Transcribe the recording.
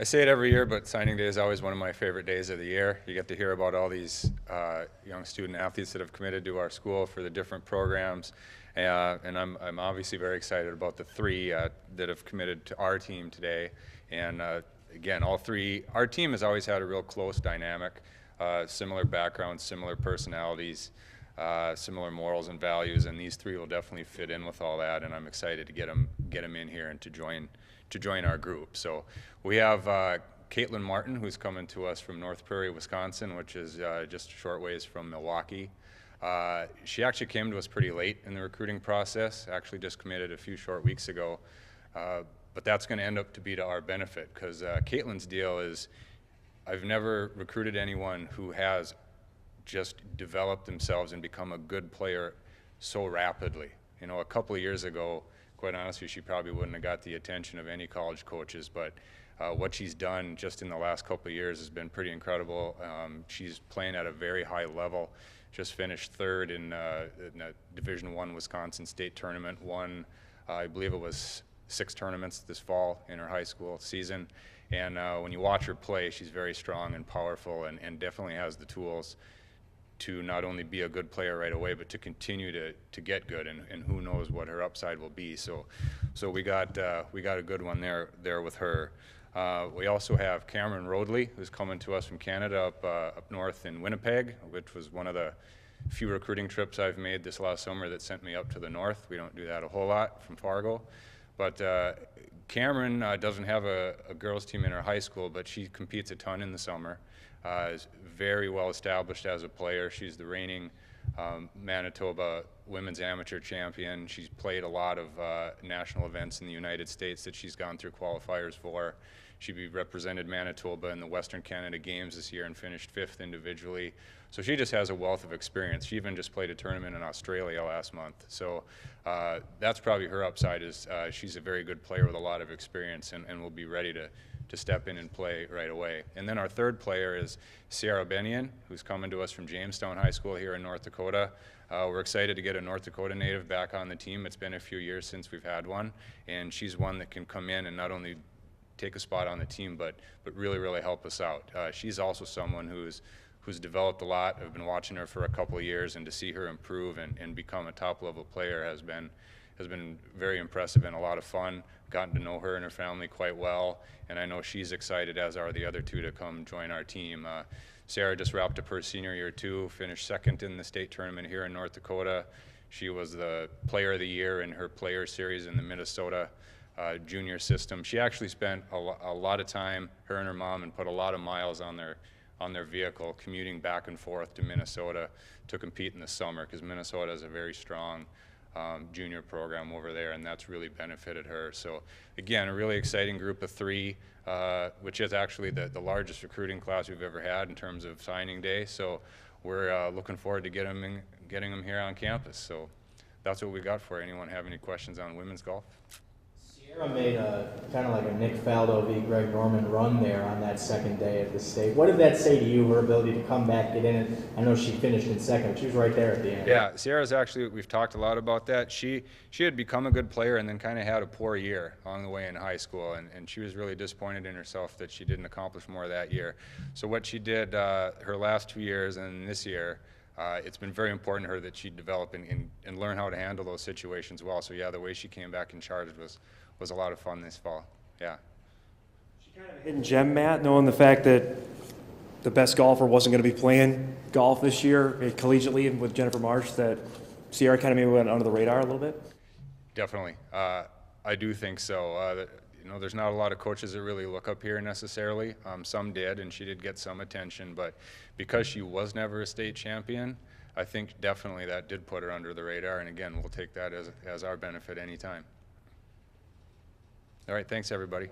I say it every year, but signing day is always one of my favorite days of the year. You get to hear about all these young student athletes that have committed to our school for the different programs, and I'm obviously very excited about the three that have committed to our team today. And again, all three, our team has always had a real close dynamic, similar backgrounds, similar personalities, similar morals and values, and these three will definitely fit in with all that. And I'm excited to get them in here and to join our group. So we have Caitlin Martin, who's coming to us from North Prairie, Wisconsin, which is just a short ways from Milwaukee. She actually came to us pretty late in the recruiting process, actually just committed a few short weeks ago. But that's going to end up to be to our benefit, because Caitlin's deal is, I've never recruited anyone who has just developed themselves and become a good player so rapidly. You know, a couple of years ago, quite honestly, she probably wouldn't have got the attention of any college coaches, but what she's done just in the last couple of years has been pretty incredible. She's playing at a very high level. Just finished third in a Division I Wisconsin state tournament, won, I believe it was 6 tournaments this fall in her high school season. And when you watch her play, she's very strong and powerful, and definitely has the tools to not only be a good player right away, but to continue to get good, and who knows what her upside will be. So we got a good one there with her. We also have Cameron Rodley, who's coming to us from Canada up north in Winnipeg, which was one of the few recruiting trips I've made this last summer that sent me up to the north. We don't do that a whole lot from Fargo. But Cameron doesn't have a girls team in her high school, but she competes a ton in the summer. Is very well established as a player. She's the reigning Manitoba women's amateur champion. She's played a lot of national events in the United States that she's gone through qualifiers for. She represented Manitoba in the Western Canada Games this year and finished 5th individually. So she just has a wealth of experience. She even just played a tournament in Australia last month. So that's probably her upside, is she's a very good player with a lot of experience, and will be ready to step in and play right away. And then our third player is Sierra Benian, who's coming to us from Jamestown High School here in North Dakota. We're excited to get a North Dakota native back on the team. It's been a few years since we've had one, and she's one that can come in and not only take a spot on the team, but really help us out. She's also someone who's developed a lot. I've been watching her for a couple of years, and to see her improve and become a top-level player has been very impressive and a lot of fun. Gotten to know her and her family quite well, and I know she's excited, as are the other two, to come join our team. Sarah just wrapped up her senior year too, finished 2nd in the state tournament here in North Dakota. She was the player of the year in her player series in the Minnesota junior system. She actually spent a lot of time, her and her mom, and put a lot of miles on their vehicle, commuting back and forth to Minnesota to compete in the summer, because Minnesota is a very strong junior program over there, and that's really benefited her. So again, a really exciting group of 3, which is actually the largest recruiting class we've ever had in terms of signing day. So we're looking forward to getting them here on campus. So that's what we got for you. Anyone have any questions on women's golf? Sierra made a kind of like a Nick Faldo v. Greg Norman run there on that second day at the state. What did that say to you, her ability to come back, get in it? I know she finished in 2nd, but she was right there at the end. Yeah, Sierra's actually, we've talked a lot about that. She had become a good player and then kind of had a poor year along the way in high school, and she was really disappointed in herself that she didn't accomplish more that year. So what she did her last 2 years and this year, it's been very important to her that she develop and learn how to handle those situations well. So yeah, the way she came back and charged was a lot of fun this fall. Yeah. She kind of a hidden gem, Matt, knowing the fact that the best golfer wasn't going to be playing golf this year collegiately and with Jennifer Marsh, that Sierra kind of maybe went under the radar a little bit? Definitely. I do think so. You know, there's not a lot of coaches that really look up here necessarily. Some did, and she did get some attention, but because she was never a state champion, I think definitely that did put her under the radar, and again, we'll take that as our benefit anytime. All right, thanks everybody.